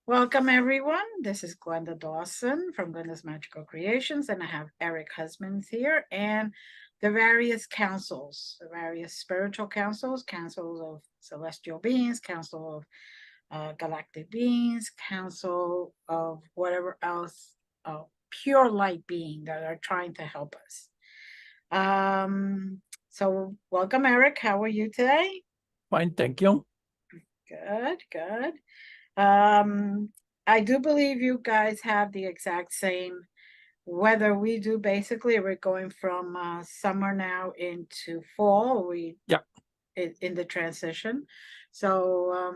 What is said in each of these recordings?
Welcome, everyone. This is Glenda Dawson from Glenda's Magical Creations, and I have Eric Huysmans here and the various councils, the various spiritual councils, councils of celestial beings, council of galactic beings, council of whatever else, pure light being that are trying to help us. So welcome, Eric. How are you today? Fine, thank you. Good, good. I do believe you guys have the exact same weather we do. Basically, we're going from summer now into fall. In the transition. So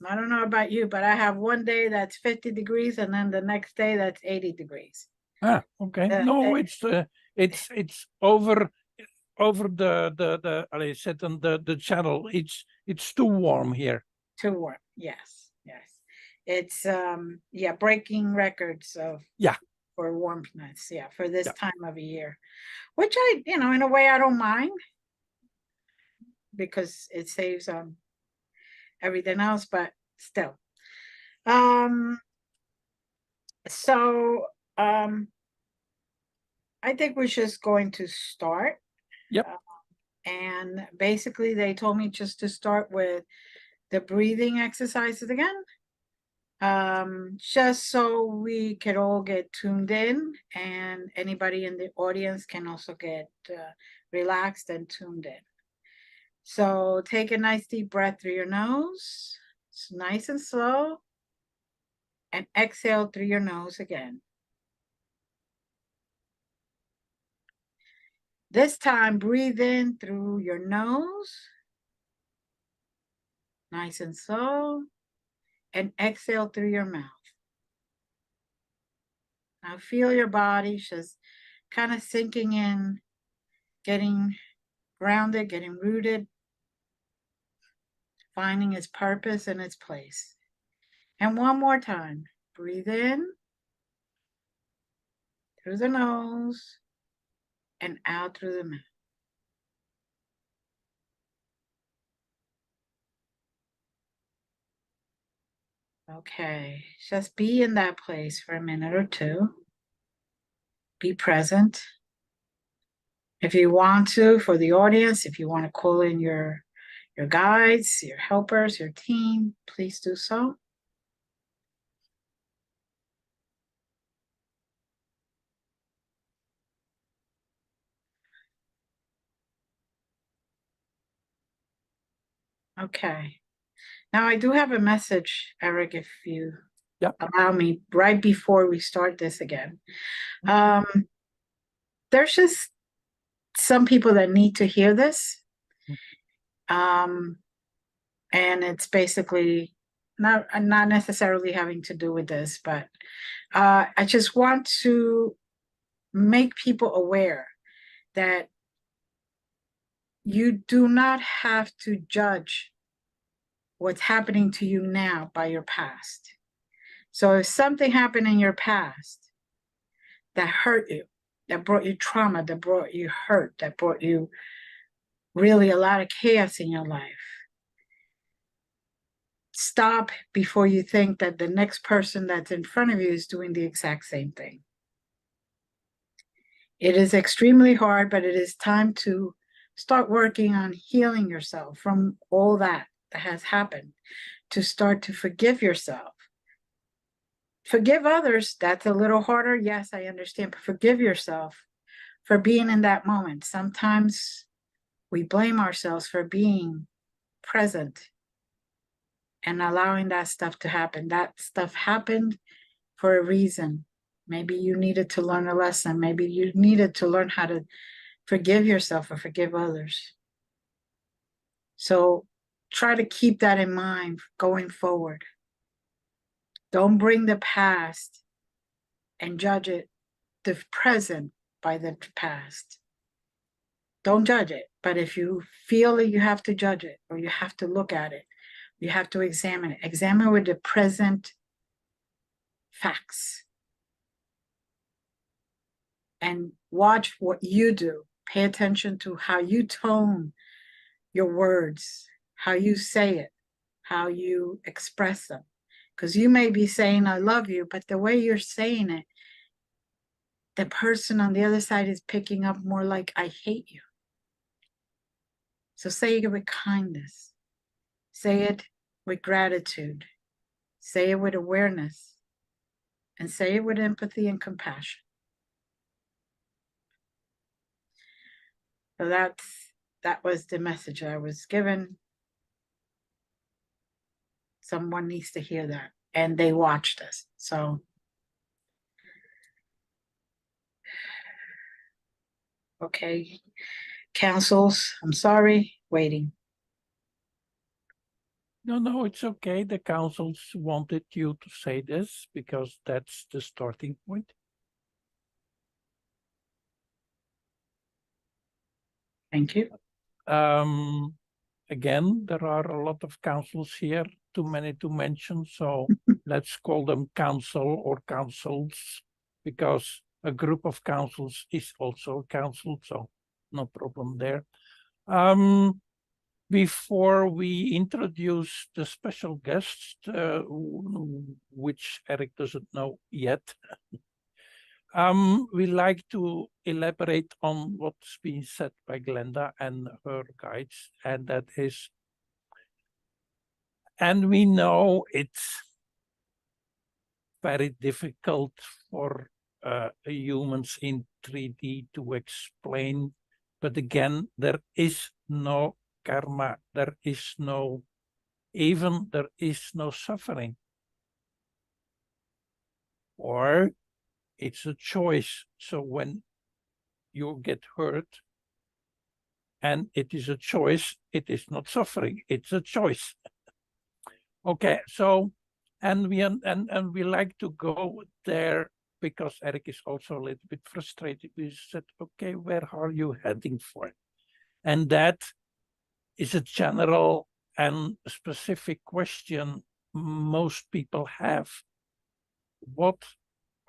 I don't know about you, but I have one day that's 50 degrees and then the next day that's 80 degrees. Okay. No, it's over the I said on the channel. It's too warm here. Too warm. Yes. It's breaking records for warmness, for this time of year, which I, in a way I don't mind because it saves on everything else, but still. I think we're just going to start. Yep. And basically they told me just to start with the breathing exercises again. Just so we could all get tuned in and anybody in the audience can also get relaxed and tuned in. So take a nice deep breath through your nose. It's nice and slow. And exhale through your nose again. This time, breathe in through your nose. Nice and slow. And exhale through your mouth. Now feel your body just kind of sinking in, getting grounded, getting rooted, finding its purpose and its place. And one more time, breathe in through the nose and out through the mouth. Okay, just be in that place for a minute or two. Be present. If you want to, for the audience, if you want to call in your guides, your helpers, your team, please do so. Okay. Now I do have a message, Eric, if you allow me, right before we start this again. There's just some people that need to hear this. And it's basically not necessarily having to do with this, but I just want to make people aware that you do not have to judge what's happening to you now by your past. So if something happened in your past that hurt you, that brought you trauma, that brought you hurt, that brought you really a lot of chaos in your life, stop before you think that the next person that's in front of you is doing the exact same thing. It is extremely hard, but it is time to start working on healing yourself from all that has happened, to start to forgive yourself. Forgive others, that's a little harder. Yes, I understand, but forgive yourself for being in that moment. Sometimes we blame ourselves for being present and allowing that stuff to happen. That stuff happened for a reason. Maybe you needed to learn a lesson. Maybe you needed to learn how to forgive yourself or forgive others. So try to keep that in mind going forward. Don't bring the past and judge it, the present, by the past. don't judge it. But if you feel that you have to judge it, or you have to look at it, you have to examine it. Examine with the present facts. And watch what you do. Pay attention to how you tone your words, how you say it, how you express them. Because you may be saying, I love you, but the way you're saying it, the person on the other side is picking up more like, I hate you. So say it with kindness. Say it with gratitude. Say it with awareness. And say it with empathy and compassion. So that was the message I was given. Someone needs to hear that. And they watched us. So okay. Councils, I'm sorry, waiting. No, it's okay. The councils wanted you to say this because that's the starting point. Thank you. Again, there are a lot of councils here, too many to mention, so let's call them council or councils, because a group of councils is also a council, so no problem there. Before we introduce the special guests, which Eric doesn't know yet, we like to elaborate on what's been said by Glenda and her guides, and that is, and we know it's very difficult for humans in 3D to explain, but again, there is no karma, there is no suffering. Or it's a choice. So when you get hurt and it is a choice, it is not suffering, it's a choice. Okay, so and we like to go there because Eric is also a little bit frustrated. We said, okay, where are you heading for? And that is a general and specific question most people have. What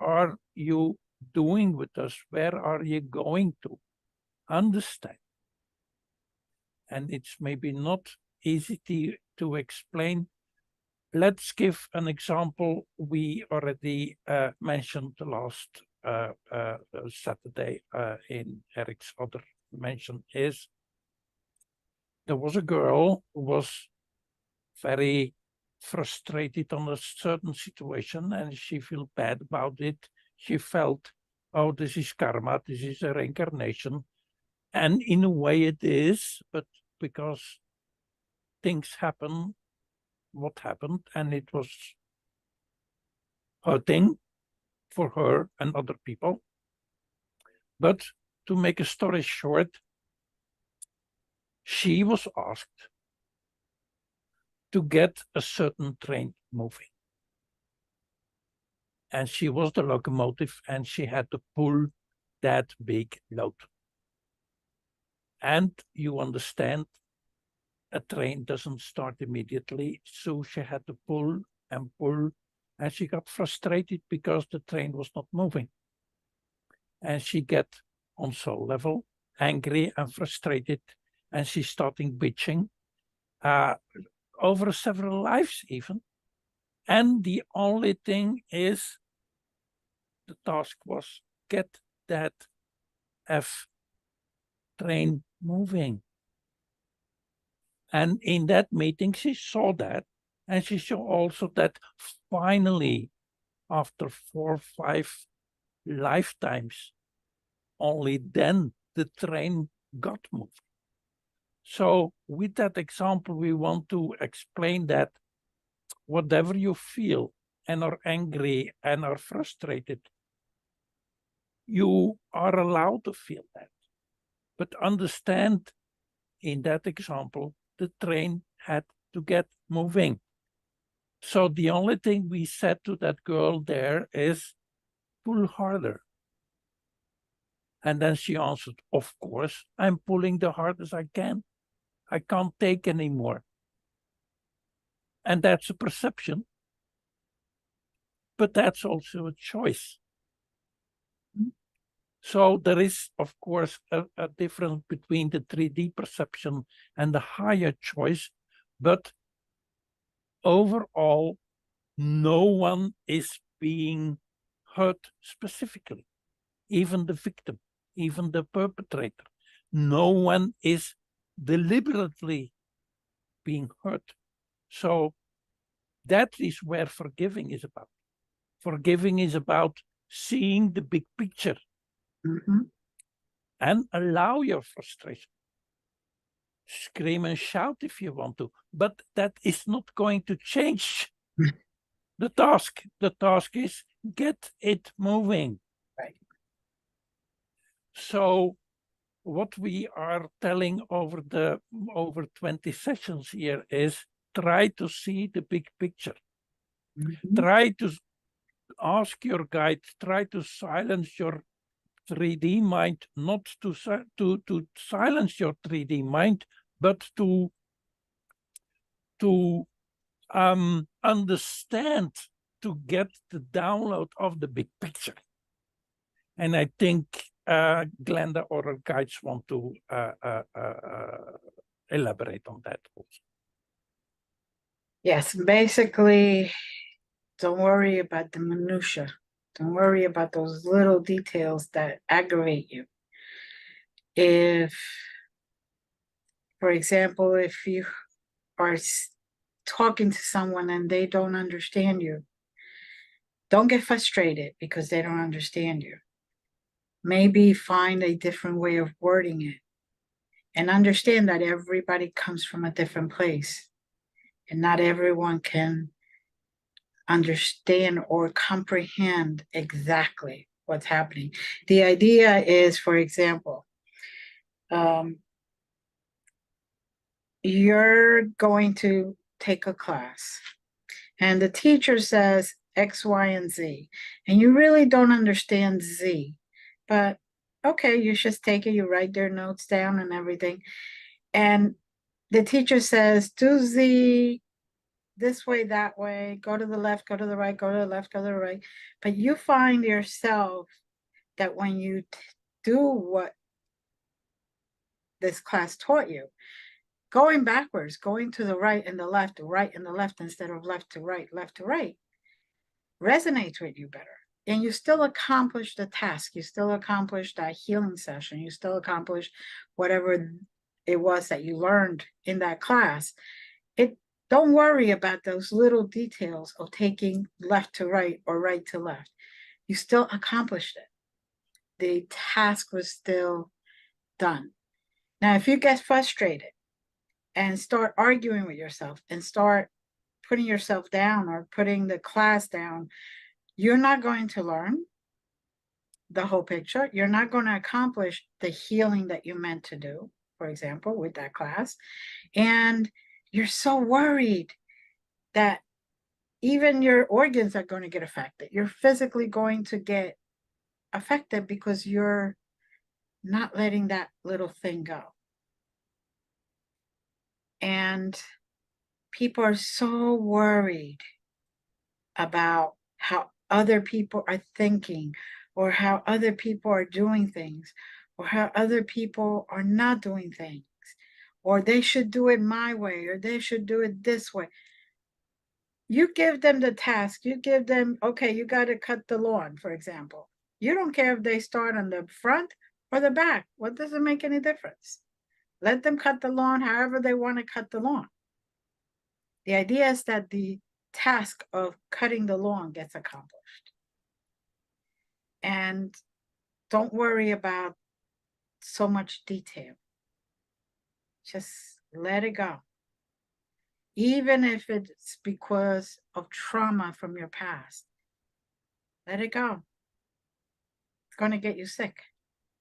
are you doing with us? Where are you going to? Understand. And it's maybe not easy to explain. Let's give an example we already mentioned last Saturday in Eric's other mention is there was a girl who was very frustrated on a certain situation and she felt bad about it. She felt, oh, this is karma, this is a reincarnation. And in a way it is, but because things happen, what happened, and it was hurting for her and other people. But to make a story short, she was asked to get a certain train moving. And she was the locomotive and she had to pull that big load. And you understand, a train doesn't start immediately, so she had to pull and pull, and she got frustrated because the train was not moving. And she got on soul level angry and frustrated, and she's starting bitching over several lives even. And the only thing is, the task was get that F train moving. And in that meeting, she saw that, and she saw also that finally, after 4 or 5 lifetimes, only then the train got moved. So with that example, we want to explain that whatever you feel and are angry and are frustrated, you are allowed to feel that. But understand, in that example, the train had to get moving. So the only thing we said to that girl there is pull harder. And then she answered, of course, I'm pulling the hardest I can. I can't take anymore. And that's a perception, but that's also a choice. So there is, of course, a difference between the 3D perception and the higher choice, but overall, no one is being hurt specifically, even the victim, even the perpetrator. No one is deliberately being hurt. So that is where forgiving is about. Forgiving is about seeing the big picture and allow your frustration. Scream and shout if you want to, but that is not going to change the task. The task is get it moving. Right. So what we are telling over 20 sessions here is try to see the big picture. Try to ask your guide, try to silence your 3D mind, not to silence your 3D mind, but to understand, to get the download of the big picture. And I think Glenda or her guides want to elaborate on that also. Yes, basically, don't worry about the minutia. Don't worry about those little details that aggravate you. If, for example, if you are talking to someone and they don't understand you, don't get frustrated because they don't understand you. Maybe find a different way of wording it and understand that everybody comes from a different place and not everyone can understand or comprehend exactly what's happening. The idea is, for example, you're going to take a class and the teacher says X, Y, and Z, and you really don't understand Z, but okay, you just take it, you write their notes down and everything. And the teacher says, do Z this way, that way, go to the left, go to the right, go to the left, go to the right. But you find yourself that when you do what this class taught you, going backwards, going to the right and the right and the left instead of left to right, resonates with you better. And you still accomplish the task. You still accomplish that healing session. You still accomplish whatever it was that you learned in that class. Don't worry about those little details of taking left to right or right to left. You still accomplished it. The task was still done. Now, if you get frustrated and start arguing with yourself and start putting yourself down or putting the class down, you're not going to learn the whole picture. You're not going to accomplish the healing that you meant to do, for example, with that class. And you're so worried that even your organs are going to get affected. You're physically going to get affected because you're not letting that little thing go. And people are so worried about how other people are thinking or how other people are doing things or how other people are not doing things, or they should do it my way or they should do it this way. You give them the task, you give them, okay, you got to cut the lawn, for example. You don't care if they start on the front or the back. What does it make any difference? Let them cut the lawn however they want to cut the lawn. The idea is that the task of cutting the lawn gets accomplished. And don't worry about so much detail. Just let it go. Even if it's because of trauma from your past, let it go. It's going to get you sick.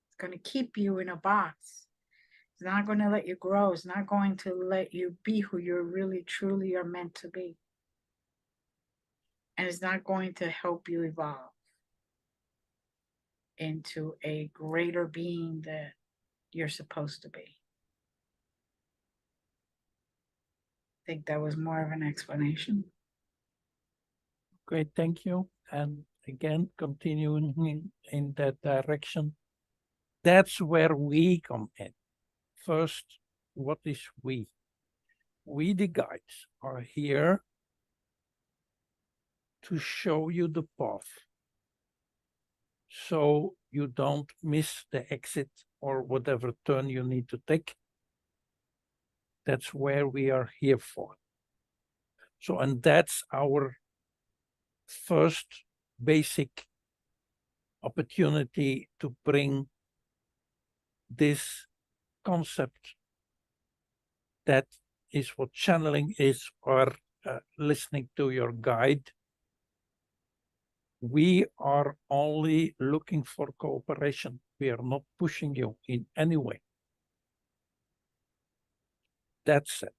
It's going to keep you in a box. It's not going to let you grow. It's not going to let you be who you really, truly are meant to be. And it's not going to help you evolve. into a greater being that you're supposed to be. I think that was more of an explanation. Great, thank you. And again, continuing in that direction, that's where we come in. First, what is we? We, the guides, are here to show you the path, so you don't miss the exit or whatever turn you need to take. That's where we are here for. So, and that's our first basic opportunity to bring this concept, that is what channeling is, or listening to your guide. We are only looking for cooperation. We are not pushing you in any way. That's it.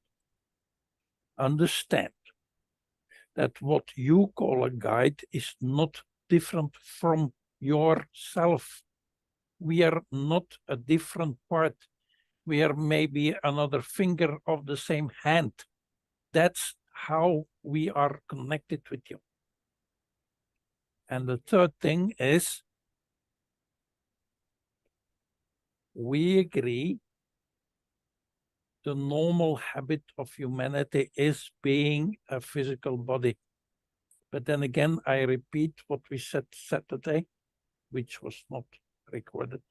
Understand that what you call a guide is not different from yourself. We are not a different part. We are maybe another finger of the same hand. That's how we are connected with you. And the third thing is, we agree the normal habit of humanity is being a physical body. But then again, I repeat what we said Saturday, which was not recorded.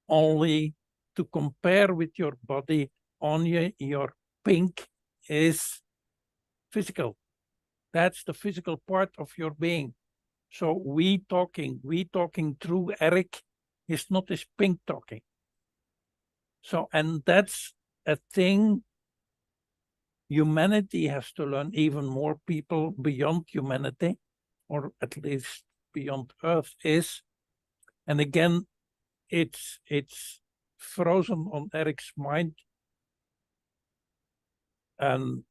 Only to compare with your body, only your pink is physical. That's the physical part of your being. So we talking through Eric is not his pink talking. So, and that's a thing humanity has to learn, even more people beyond humanity, or at least beyond Earth is. And again, it's frozen on Eric's mind. An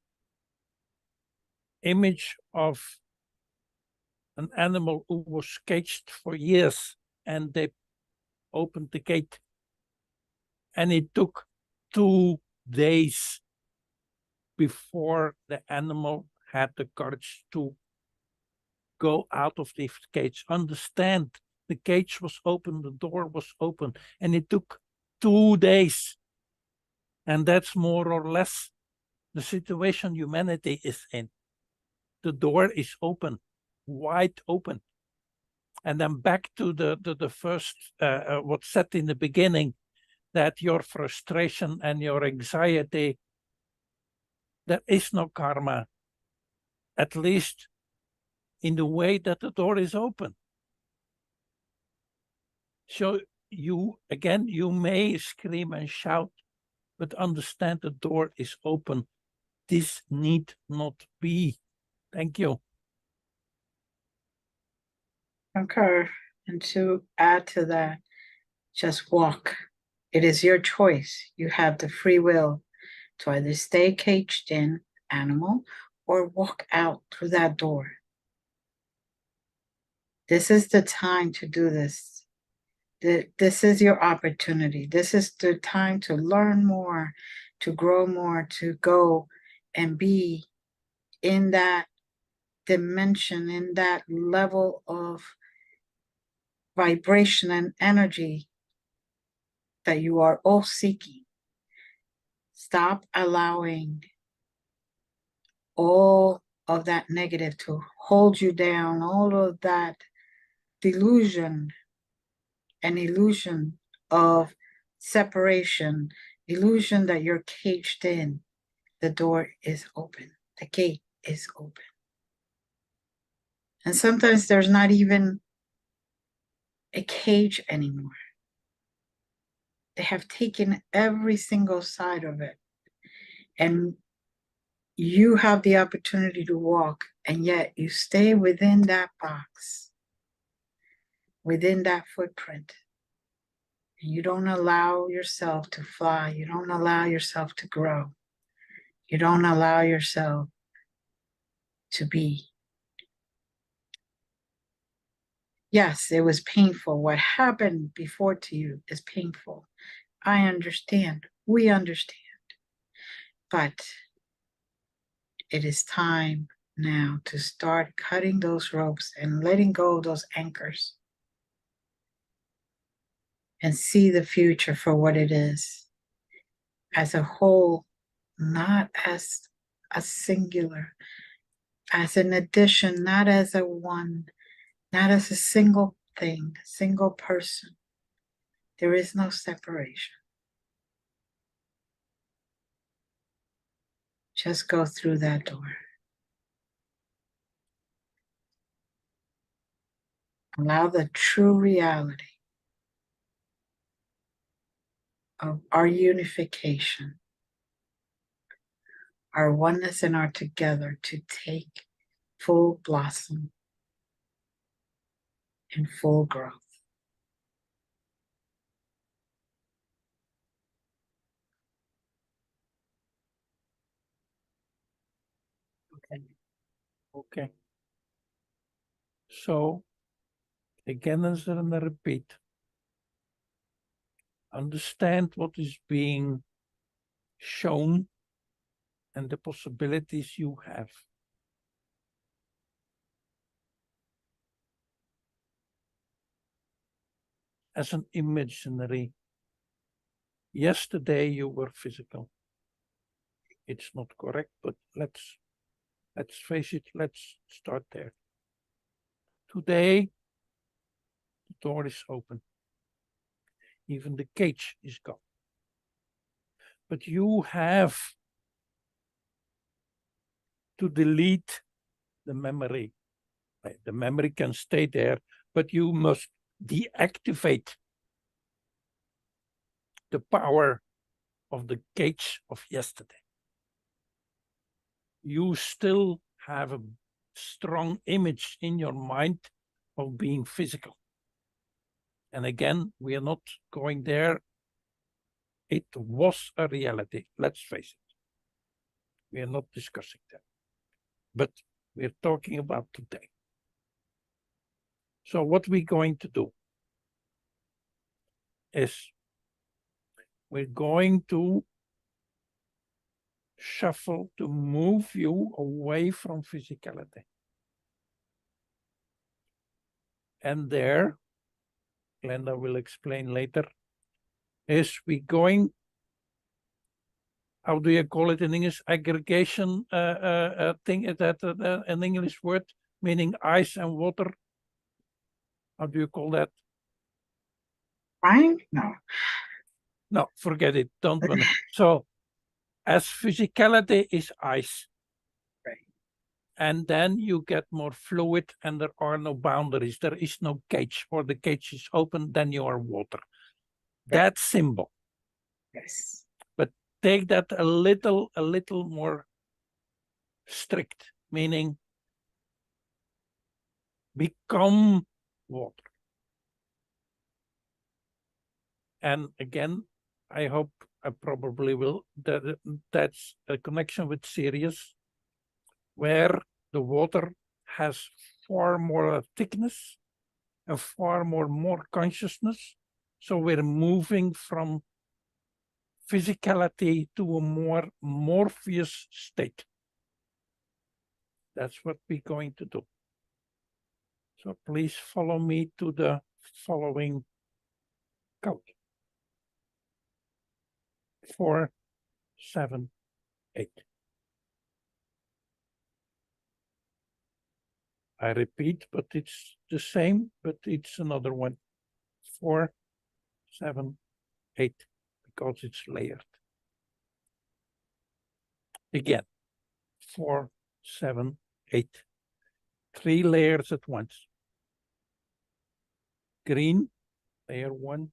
image of an animal who was caged for years, and they opened the gate, and it took 2 days before the animal had the courage to go out of the cage. Understand, the cage was open, the door was open, and it took 2 days. And that's more or less the situation humanity is in. The door is open, wide open. And then back to the first, what's said in the beginning, that your frustration and your anxiety, there is no karma, at least in the way that the door is open. So you, again, you may scream and shout, but understand the door is open. This need not be. Thank you. Okay. And to add to that, just walk. It is your choice. You have the free will to either stay caged in, animal, or walk out through that door. This is the time to do this. This is your opportunity. This is the time to learn more, to grow more, to go and be in that dimension, in that level of vibration and energy that you are all seeking. Stop allowing all of that negative to hold you down, all of that delusion and illusion of separation, illusion that you're caged in. The door is open. The gate is open. And sometimes there's not even a cage anymore. They have taken every single side of it. And you have the opportunity to walk, and yet you stay within that box, within that footprint. And you don't allow yourself to fly. You don't allow yourself to grow. You don't allow yourself to be. Yes, it was painful. What happened before to you is painful. I understand. We understand. But it is time now to start cutting those ropes and letting go of those anchors and see the future for what it is as a whole, not as a singular, as an addition, not as a one, not as a single thing, single person. There is no separation. Just go through that door. Allow the true reality of our unification, our oneness and our together to take full blossom and full growth. Okay. Okay. So, again, as I repeat, understand what is being shown and the possibilities you have. As an imaginary, yesterday you were physical. It's not correct, but let's face it, let's start there. Today, the door is open. Even the cage is gone. But you have to delete the memory. The memory can stay there, but you must deactivate the power of the cage of yesterday. You still have a strong image in your mind of being physical. And again, we are not going there. It was a reality, let's face it. We are not discussing that. But we're talking about today. So what we're going to do is we're going to shuffle to move you away from physicality. And there, Glenda will explain later, is we going, how do you call it in English? Aggregation thing, is that an English word, meaning ice and water? How do you call that? Fine? No. No, forget it, don't want it. So, as physicality is ice, Right. and then you get more fluid and there are no boundaries. There is no cage, or the cage is open, then you are water. That symbol. Yes. But take that a little more strict, meaning become water. And again, I hope I probably will, that's a connection with Sirius, where the water has far more thickness and far more consciousness. So we're moving from physicality to a more Morpheus state. That's what we're going to do. So please follow me to the following code. 4, 7, 8. I repeat, but it's the same, but it's another one. 4, 7, 8, because it's layered. Again, 4, 7, 8. 3 layers at once. Green, layer 1.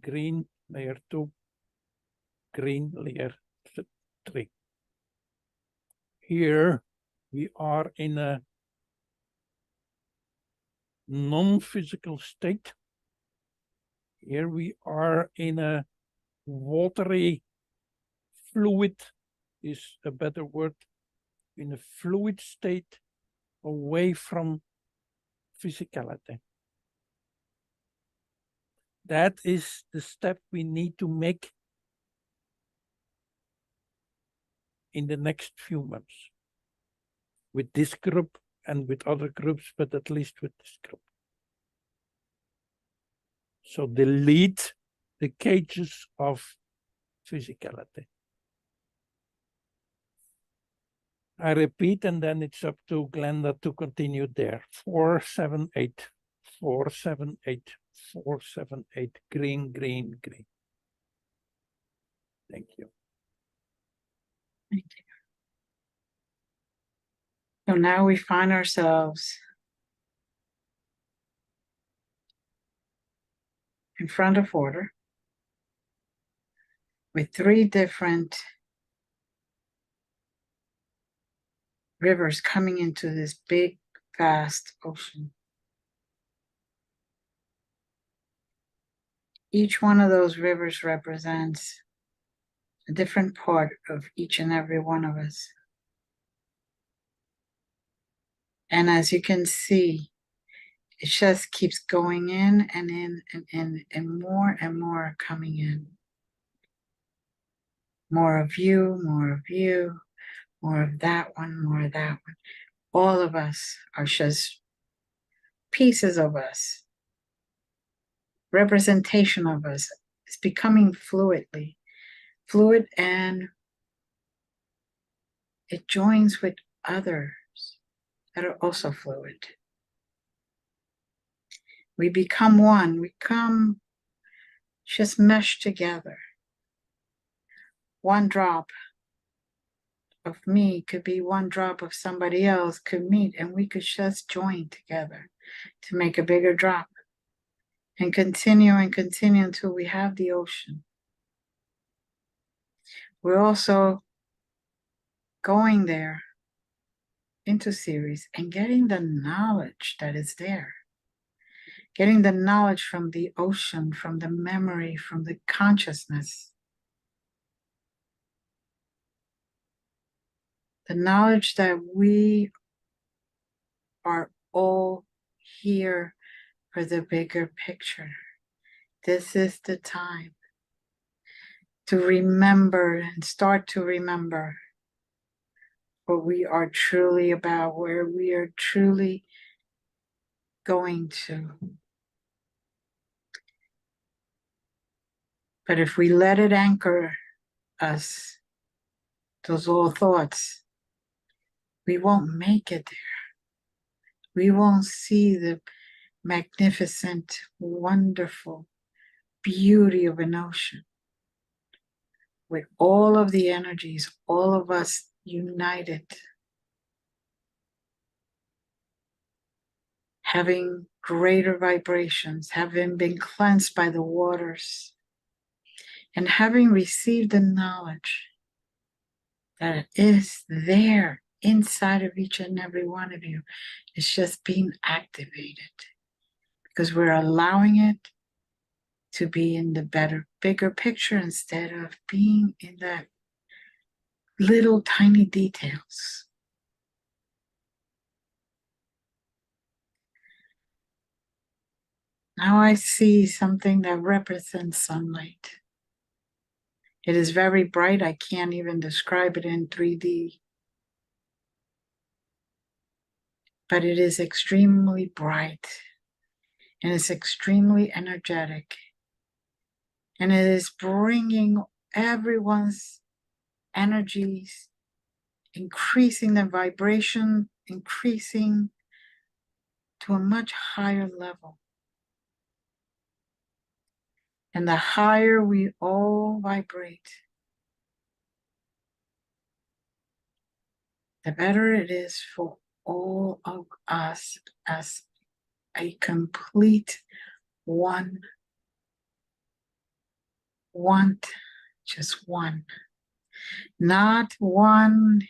Green, layer 2. Green, layer 3. Here we are in a non-physical state. Here we are in a watery fluid, is a better word, in a fluid state, away from physicality. That is the step we need to make in the next few months with this group and with other groups, but at least with this group. So delete the cages of physicality. I repeat, and then it's up to Glenda to continue there. 478, 478, 478, green, green, green. Thank you. Thank you. So now we find ourselves in front of water with 3 different rivers coming into this big, vast ocean. Each one of those rivers represents a different part of each and every one of us. And as you can see, it just keeps going in and in and in, and more are coming in. More of you, more of you, more of that one, more of that one. All of us are just pieces of us, representation of us. It's becoming fluid, and it joins with others that are also fluid. We become one, we come just meshed together. One drop of me could be one drop of somebody else, could meet, and we could just join together to make a bigger drop and continue until we have the ocean. We're also going there into series and getting the knowledge that is there. Getting the knowledge from the ocean, from the memory, from the consciousness. The knowledge that we are all here for the bigger picture. This is the time to remember and start to remember what we are truly about, where we are truly going to. But if we let it anchor us, those old thoughts, we won't make it there. We won't see the magnificent, wonderful beauty of an ocean with all of the energies, all of us united, having greater vibrations, having been cleansed by the waters, and having received the knowledge that it is there inside of each and every one of you. It's just being activated because we're allowing it to be in the better, bigger picture instead of being in that little tiny details. Now I see something that represents sunlight. It is very bright. I can't even describe it in 3D. But it is extremely bright. And it's extremely energetic. And it is bringing everyone's energies, increasing the vibration, increasing to a much higher level. And the higher we all vibrate, the better it is for all of us as a complete one. Just one. Not one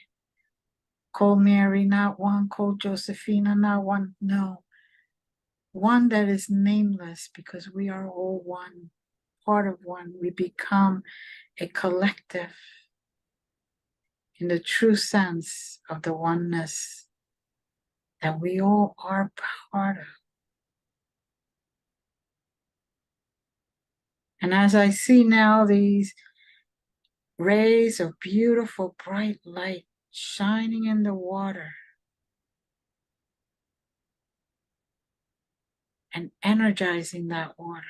called Mary, not one called Josephina, not one, no. One that is nameless because we are all one. Part of one, we become a collective in the true sense of the oneness that we all are part of. And as I see now these rays of beautiful bright light shining in the water and energizing that water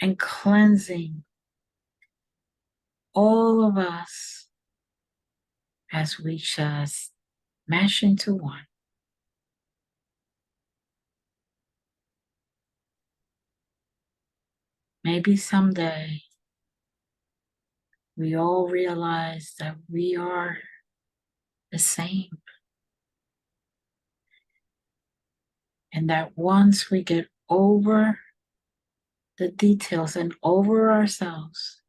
and cleansing all of us as we just mesh into one. Maybe someday we all realize that we are the same. And that once we get over the details and over ourselves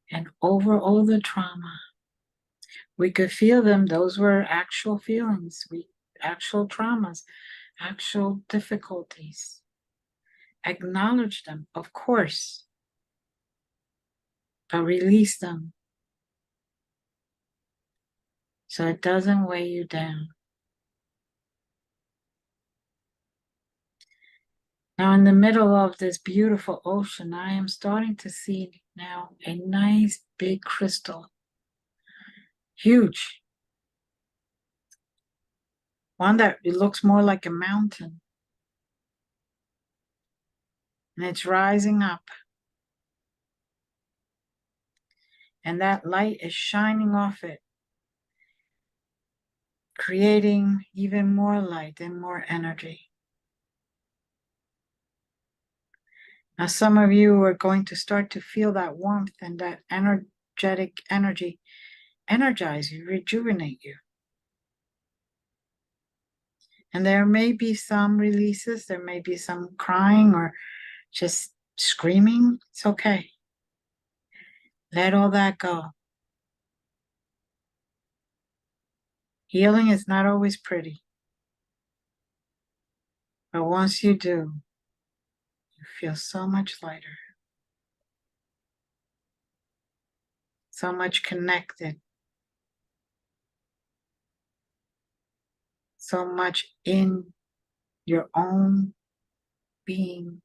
and over all the trauma, we could feel them. Those were actual feelings, actual traumas, actual difficulties. Acknowledge them, of course, but release them so it doesn't weigh you down. Now, in the middle of this beautiful ocean, I am starting to see now a nice big crystal, huge. One that it looks more like a mountain. And it's rising up. And that light is shining off it, creating even more light and more energy. Now, some of you are going to start to feel that warmth and that energetic energy energize you, rejuvenate you. And there may be some releases, there may be some crying or just screaming. It's okay. Let all that go. Healing is not always pretty. But once you do, you feel so much lighter, so much connected, so much in your own being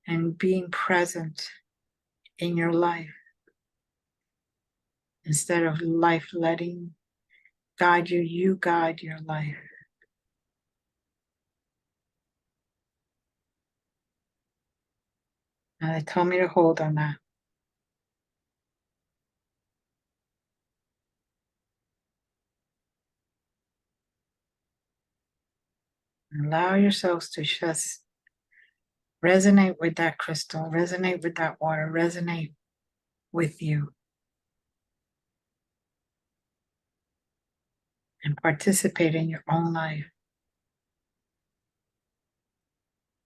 and being present in your life instead of life letting guide you, you guide your life. Now they told me to hold on that. Allow yourselves to just resonate with that crystal, resonate with that water, resonate with you. And participate in your own life.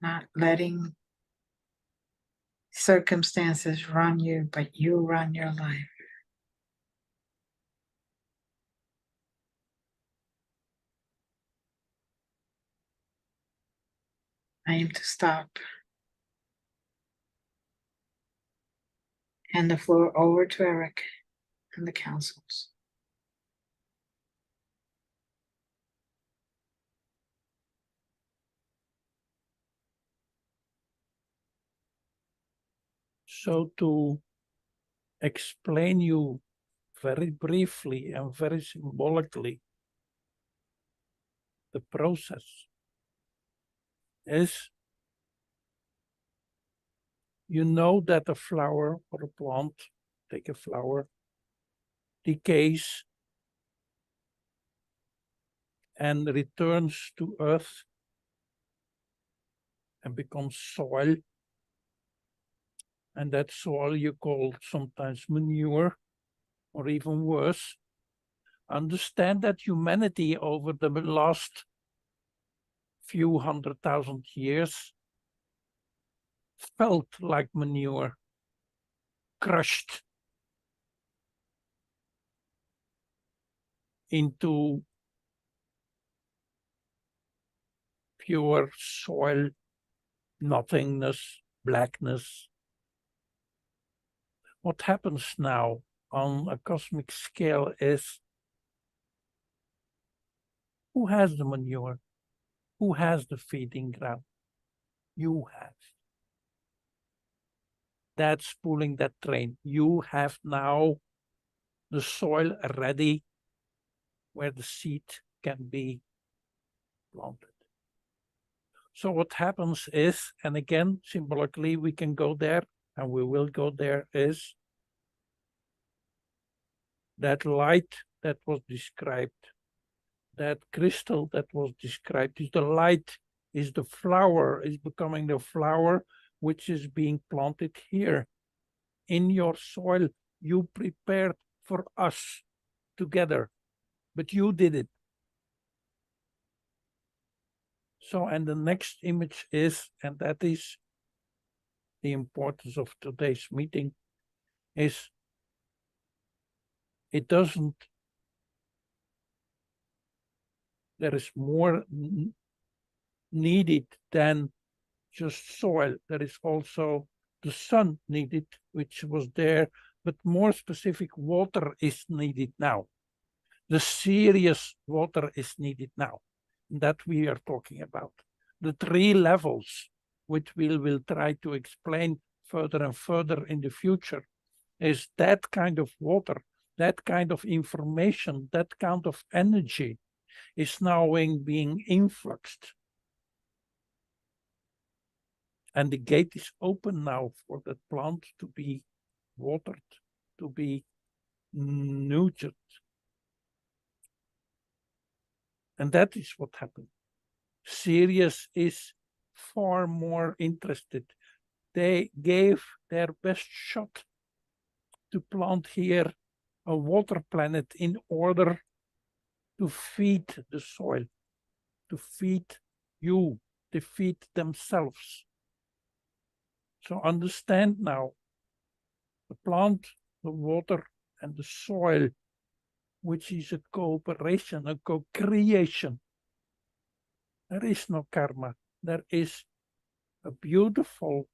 Not letting circumstances run you, but you run your life. I am to stop. Hand the floor over to Eric and the councils. So to explain you very briefly and very symbolically, the process is, you know that a flower or a plant, take a flower, decays and returns to earth and becomes soil. And that soil you call sometimes manure, or even worse. Understand that humanity over the last few 100,000 years felt like manure, crushed into pure soil, nothingness, blackness. What happens now on a cosmic scale is, who has the manure? Who has the feeding ground? You have. That's pulling that train. You have now the soil ready where the seed can be planted. So what happens is, and again, symbolically, we can go there, and we will go there, is that light that was described, that crystal that was described, is the light, is the flower, is becoming the flower which is being planted here in your soil. You prepared for us together, but you did it. So, and the next image is, and that is the importance of today's meeting, is it doesn't, there is more needed than just soil. There is also the sun needed, which was there, but more specific, water is needed now. The serious water is needed now. That we are talking about. The 3 levels, which we will try to explain further and further in the future, is that kind of water, that kind of information, that kind of energy is now being influxed. And the gate is open now for that plant to be watered, to be nurtured. And that is what happened. Sirius is far more interested. They gave their best shot to plant here a water planet in order to feed the soil, to feed you, to feed themselves. So understand now, the plant, the water, and the soil, which is a cooperation, a co-creation. There is no karma. There is a beautiful,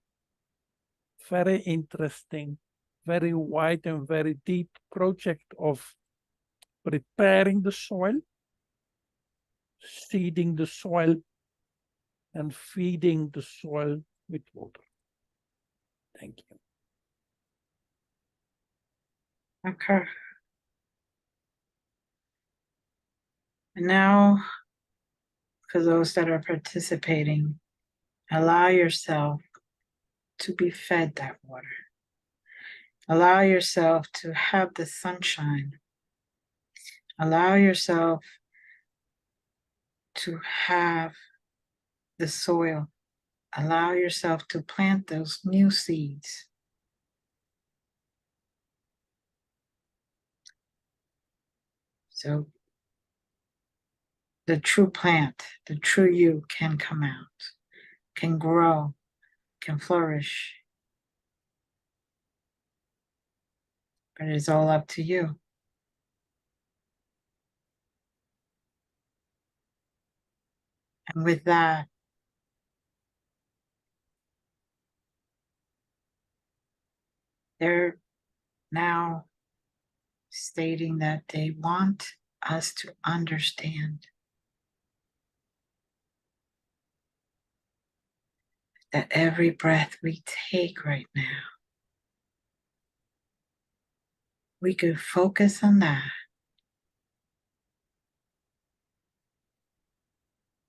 very interesting, very wide and very deep project of preparing the soil, seeding the soil, and feeding the soil with water. Thank you. Okay. And now, for those that are participating, allow yourself to be fed that water. Allow yourself to have the sunshine. Allow yourself to have the soil. Allow yourself to plant those new seeds. So the true plant, the true you can come out, can grow, can flourish. But it's all up to you. And with that, they're now stating that they want us to understand that every breath we take right now, we could focus on that.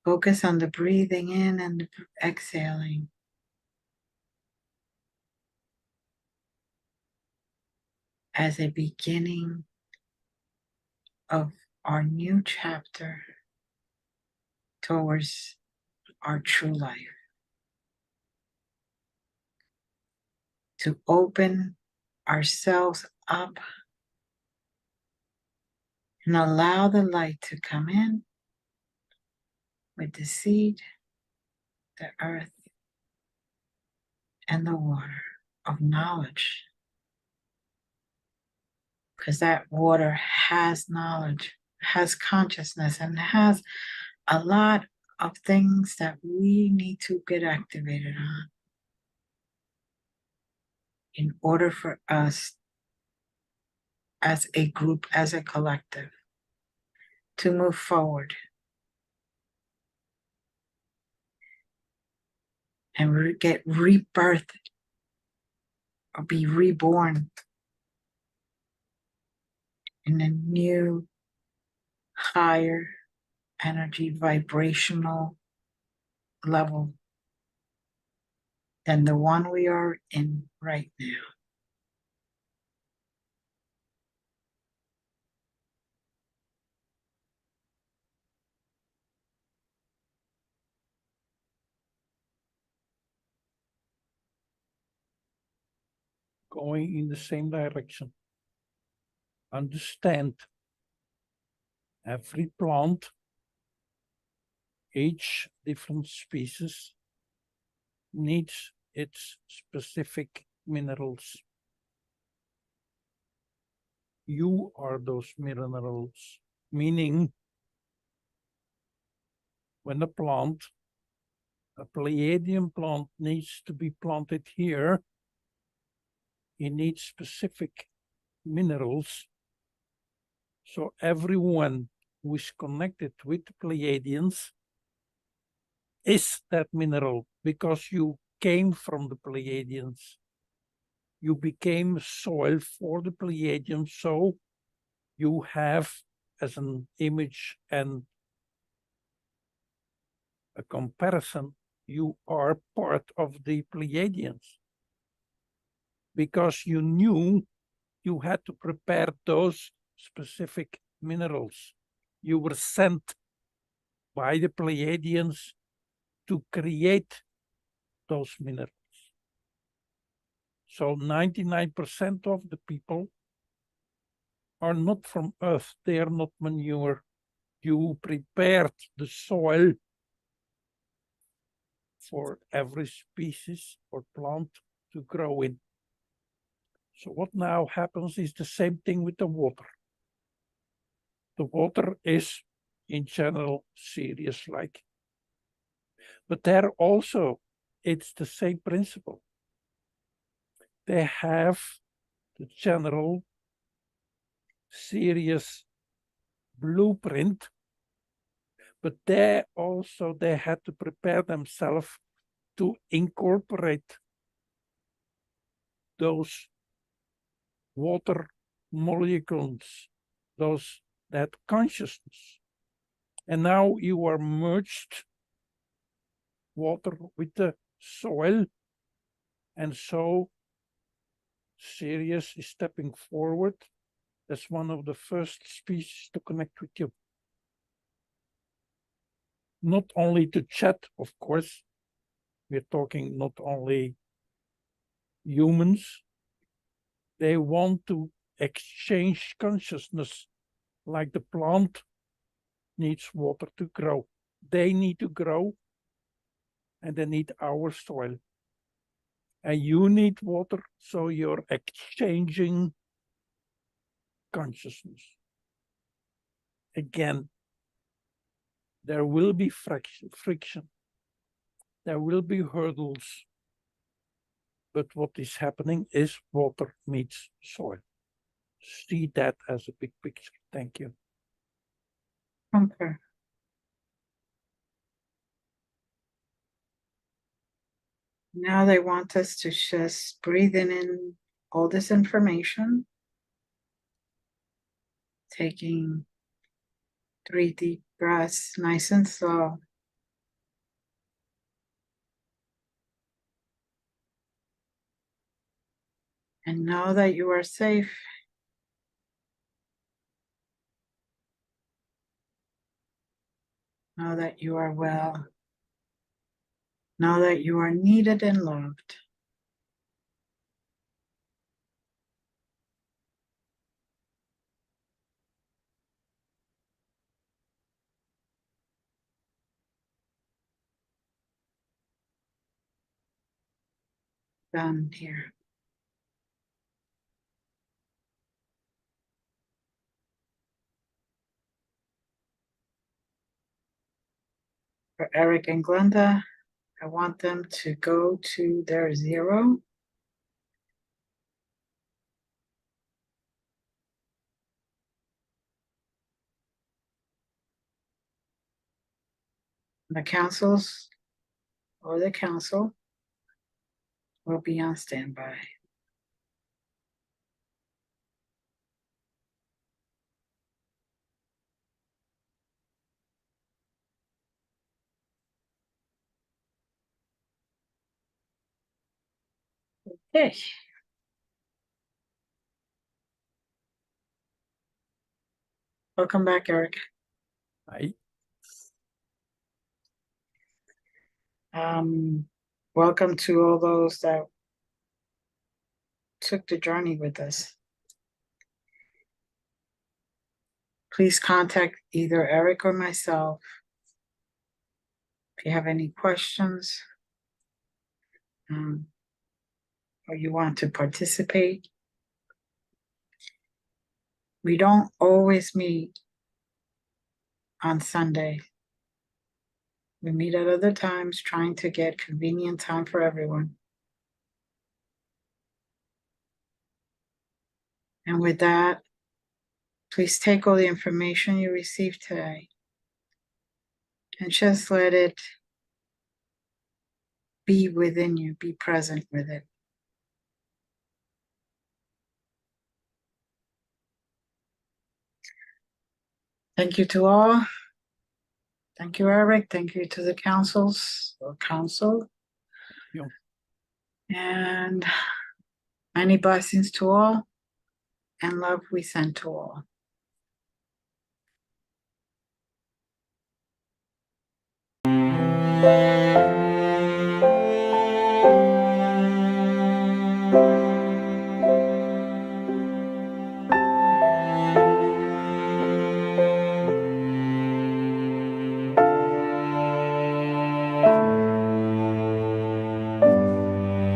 Focus on the breathing in and the exhaling. As a beginning of our new chapter towards our true life. To open ourselves up and allow the light to come in with the seed, the earth, and the water of knowledge. Because that water has knowledge, has consciousness, and has a lot of things that we need to get activated on in order for us as a group, as a collective, to move forward. and get rebirth or be reborn in a new, higher energy vibrational level than the one we are in right now. Going in the same direction. Understand every plant, each different species needs its specific minerals. You are those minerals, meaning when a Pleiadian plant needs to be planted here, it needs specific minerals. So everyone who is connected with the Pleiadians is that mineral because you came from the Pleiadians. You became soil for the Pleiadians, so you have as an image and a comparison, you are part of the Pleiadians because you knew you had to prepare those specific minerals. You were sent by the Pleiadians to create those minerals. So 99% of the people are not from Earth. They are not manure. You prepared the soil for every species or plant to grow in. So what now happens is the same thing with the water. The water is in general Sirius-like. But there also, it's the same principle. They have the general Sirius blueprint, but they had to prepare themselves to incorporate those water molecules, that consciousness. And now you are merged water with the soil, and so Sirius is stepping forward as one of the first species to connect with you. Not only to chat, of course, we're talking not only humans, they want to exchange consciousness like the plant needs water to grow. They need to grow and they need our soil. And you need water, so you're exchanging consciousness. Again, there will be friction. There will be hurdles. But what is happening is water meets soil. See that as a big picture. Thank you. Okay. Now they want us to just breathe in all this information, taking 3 deep breaths, nice and slow. And know that you are safe. Know that you are well. Know that you are needed and loved. Done here. For Eric and Glenda, I want them to go to their 0. The councils or the council will be on standby. Okay. Welcome back, Eric. Hi. Welcome to all those that took the journey with us. Please contact either Eric or myself if you have any questions, or you want to participate. We don't always meet on Sunday. We meet at other times, trying to get convenient time for everyone. And with that, please take all the information you received today and just let it be within you, be present with it. Thank you to all. Thank you, Eric. Thank you to the councils or council. Yeah. And many blessings to all, and love we send to all.